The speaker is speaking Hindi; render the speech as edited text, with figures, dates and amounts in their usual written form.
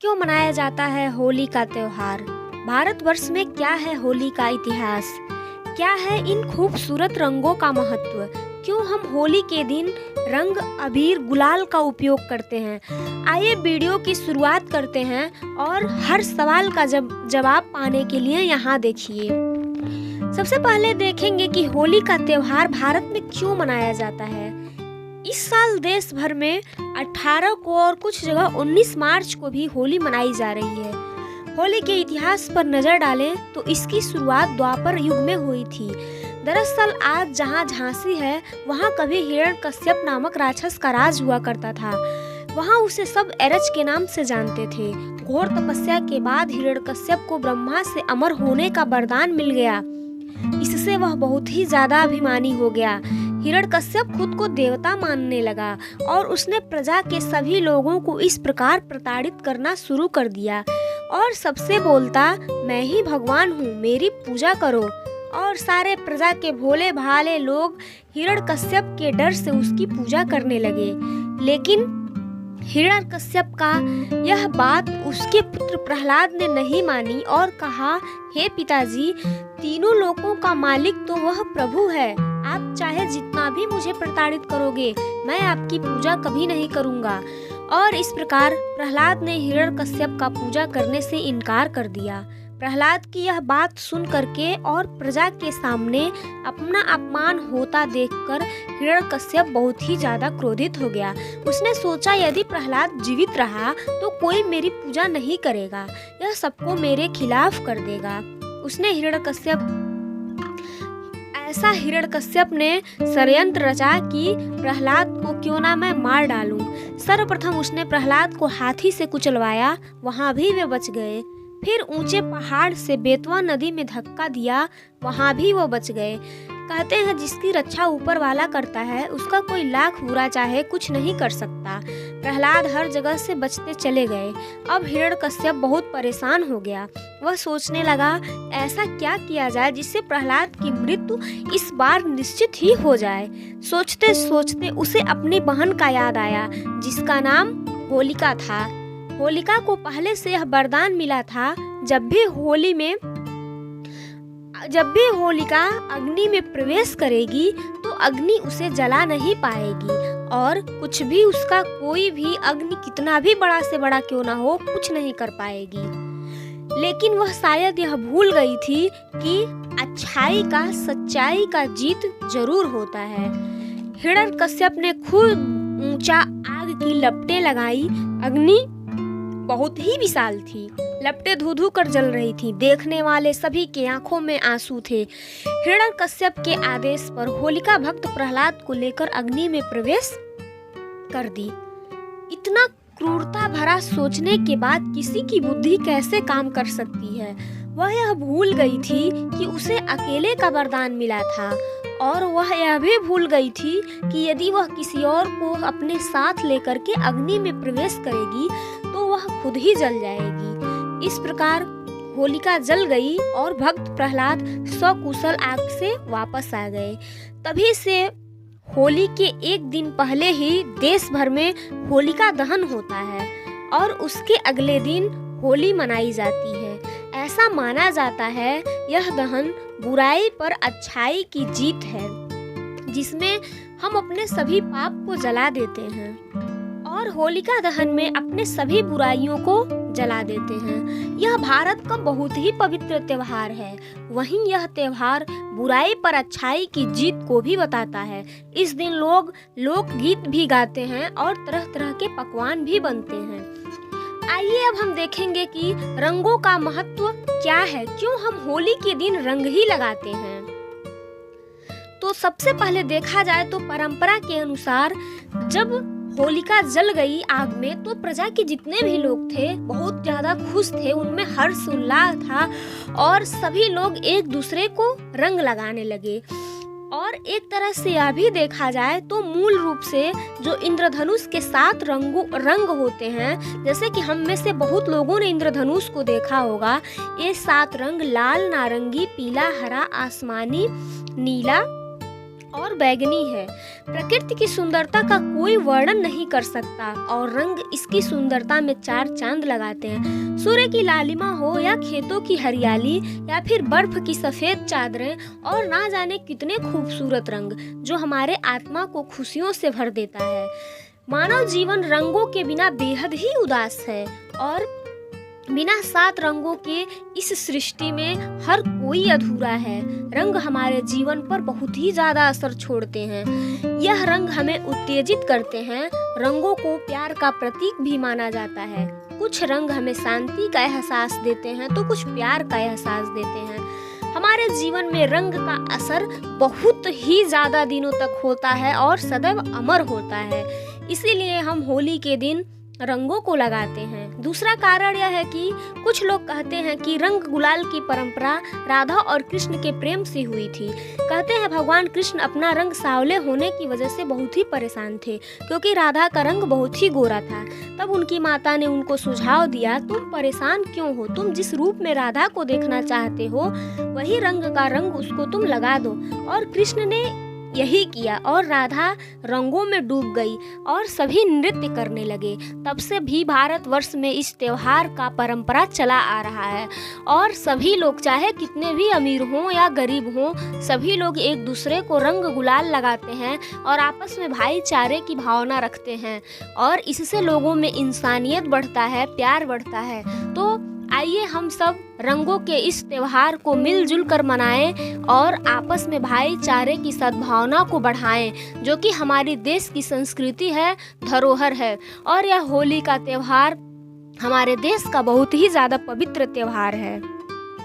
क्यों मनाया जाता है होली का त्योहार? भारतवर्ष में क्या है होली का इतिहास? क्या है इन खूबसूरत रंगों का महत्व? क्यों हम होली के दिन रंग, अबीर, गुलाल का उपयोग करते हैं? आइए वीडियो की शुरुआत करते हैं और हर सवाल का जवाब पाने के लिए यहाँ देखिए। सबसे पहले देखेंगे कि होली का त्योहार भारत में क्यों मनाया जाता है। इस साल देश भर में 18 को और कुछ जगह 19 मार्च को भी होली मनाई जा रही है। होली के इतिहास पर नजर डालें तो इसकी शुरुआत द्वापर युग में हुई थी। दरअसल आज जहाँ झांसी है वहाँ कभी हिरण्यकश्यप नामक राक्षस का राज हुआ करता था। वहाँ उसे सब एरच के नाम से जानते थे। घोर तपस्या के बाद हिरण्यकश्यप को ब्रह्मा से अमर होने का वरदान मिल गया। इससे वह बहुत ही ज्यादा अभिमानी हो गया। हिरण्यकश्यप खुद को देवता मानने लगा और उसने प्रजा के सभी लोगों को इस प्रकार प्रताड़ित करना शुरू कर दिया और सबसे बोलता, मैं ही भगवान हूँ, मेरी पूजा करो। और सारे प्रजा के भोले भाले लोग हिरण्यकश्यप के डर से उसकी पूजा करने लगे। लेकिन हिरण्यकश्यप का यह बात उसके पुत्र प्रहलाद ने नहीं मानी और कहा, हे पिताजी, तीनों लोकों का मालिक तो वह प्रभु है। आप चाहे जितना भी मुझे प्रताड़ित करोगे, मैं आपकी पूजा कभी नहीं करूंगा। और इस प्रकार प्रहलाद ने हिरण्यकश्यप का पूजा करने से इनकार कर दिया। प्रहलाद की यह बात सुन करके और प्रजा के सामने अपना अपमान होता देखकर हिरण्यकश्यप बहुत ही ज्यादा क्रोधित हो गया। उसने सोचा, यदि प्रहलाद जीवित रहा तो कोई मेरी पूजा नहीं करेगा, यह सबको मेरे खिलाफ कर देगा। हिरण्यकश्यप ने षड्यंत्र रचा कि प्रहलाद को क्यों ना मैं मार डालूं। सर्वप्रथम उसने प्रहलाद को हाथी से कुचलवाया, वहां भी वे बच गए। फिर ऊंचे पहाड़ से बेतवा नदी में धक्का दिया, वहां भी वो बच गए। कहते हैं जिसकी रक्षा ऊपर वाला करता है उसका कोई लाख बुरा चाहे कुछ नहीं कर सकता। प्रहलाद हर जगह से बचते चले गए। अब हिरण्यकश्यप बहुत परेशान हो गया। वह सोचने लगा, ऐसा क्या किया जाए जिससे प्रहलाद की मृत्यु इस बार निश्चित ही हो जाए। सोचते सोचते उसे अपनी बहन का याद आया जिसका नाम होलिका था। होलिका को पहले से यह वरदान मिला था, जब भी होलिका अग्नि में प्रवेश करेगी तो अग्नि उसे जला नहीं पाएगी और कुछ भी उसका कोई भी अग्नि कितना भी बड़ा से बड़ा क्यों ना हो कुछ नहीं कर पाएगी। लेकिन वह शायद यह भूल गई थी कि अच्छाई का सच्चाई का जीत जरूर होता है। हिरण्यकश्यप ने खूब ऊंचा आग की लपटें लगाई। अग्नि बहुत ही विशाल थी, लपटें धू धू कर जल रही थी। देखने वाले सभी के आंखों में आंसू थे। हिरण्यकश्यप के आदेश पर होलिका भक्त प्रहलाद को लेकर अग्नि में प्रवेश कर दी। इतना क्रूरता भरा सोचने के बाद किसी की बुद्धि कैसे काम कर सकती है। वह यह भूल गई थी कि उसे अकेले का वरदान मिला था और वह यह भी भूल गई थी कि यदि वह किसी और को अपने साथ लेकर के अग्नि में प्रवेश करेगी तो वह खुद ही जल जाएगी। इस प्रकार होलिका जल गई और भक्त प्रहलाद सकुशल आग से वापस आ गए। तभी से होली के एक दिन पहले ही देश भर में होलिका दहन होता है और उसके अगले दिन होली मनाई जाती है। ऐसा माना जाता है यह दहन बुराई पर अच्छाई की जीत है, जिसमें हम अपने सभी पाप को जला देते हैं और होलिका दहन में अपने सभी बुराइयों को जला देते हैं। यह भारत का बहुत ही पवित्र त्योहार है। वहीं यह त्योहार बुराई पर अच्छाई की जीत को भी बताता है। इस दिन लोग लोकगीत भी गाते हैं और तरह तरह के पकवान भी बनते हैं। आइए अब हम देखेंगे कि रंगों का महत्व क्या है, क्यों हम होली के दिन रंग ही लगाते हैं। तो सबसे पहले देखा जाए तो परंपरा के अनुसार जब होलिका जल गई आग में तो प्रजा के जितने भी लोग थे बहुत ज्यादा खुश थे, उनमें हर्ष उल्लास था और सभी लोग एक दूसरे को रंग लगाने लगे। और एक तरह से यह भी देखा जाए तो मूल रूप से जो इंद्रधनुष के 7 रंग होते हैं, जैसे कि हम में से बहुत लोगों ने इंद्रधनुष को देखा होगा। ये 7 रंग लाल, नारंगी, पीला, हरा, आसमानी, नीला और बैंगनी है। प्रकृति की सुंदरता का कोई वर्णन नहीं कर सकता और रंग इसकी सुंदरता में चार चांद लगाते हैं। सूर्य की लालिमा हो या खेतों की हरियाली या फिर बर्फ की सफेद चादरें और ना जाने कितने खूबसूरत रंग जो हमारे आत्मा को खुशियों से भर देता है। मानव जीवन रंगों के बिना बेहद ही उदास है और बिना सात रंगों के इस सृष्टि में हर कोई अधूरा है। रंग हमारे जीवन पर बहुत ही ज्यादा असर छोड़ते हैं। यह रंग हमें उत्तेजित करते हैं। रंगों को प्यार का प्रतीक भी माना जाता है। कुछ रंग हमें शांति का एहसास देते हैं तो कुछ प्यार का एहसास देते हैं। हमारे जीवन में रंग का असर बहुत ही ज्यादा दिनों तक होता है और सदैव अमर होता है। इसीलिए हम होली के दिन रंगों को लगाते हैं। दूसरा कारण यह है कि कुछ लोग कहते हैं कि रंग गुलाल की परंपरा राधा और कृष्ण के प्रेम से हुई थी। कहते हैं भगवान कृष्ण अपना रंग सांवले होने की वजह से बहुत ही परेशान थे क्योंकि राधा का रंग बहुत ही गोरा था। तब उनकी माता ने उनको सुझाव दिया, तुम परेशान क्यों हो, तुम जिस रूप में राधा को देखना चाहते हो वही रंग का रंग उसको तुम लगा दो। और कृष्ण ने यही किया और राधा रंगों में डूब गई और सभी नृत्य करने लगे। तब से भी भारतवर्ष में इस त्योहार का परंपरा चला आ रहा है और सभी लोग चाहे कितने भी अमीर हों या गरीब हों, सभी लोग एक दूसरे को रंग गुलाल लगाते हैं और आपस में भाईचारे की भावना रखते हैं और इससे लोगों में इंसानियत बढ़ता है, प्यार बढ़ता है। तो आइए हम सब रंगों के इस त्योहार को मिलजुल कर मनाएं और आपस में भाईचारे की सद्भावना को बढ़ाएं, जो कि हमारी देश की संस्कृति है, धरोहर है। और यह होली का त्योहार हमारे देश का बहुत ही ज़्यादा पवित्र त्योहार है।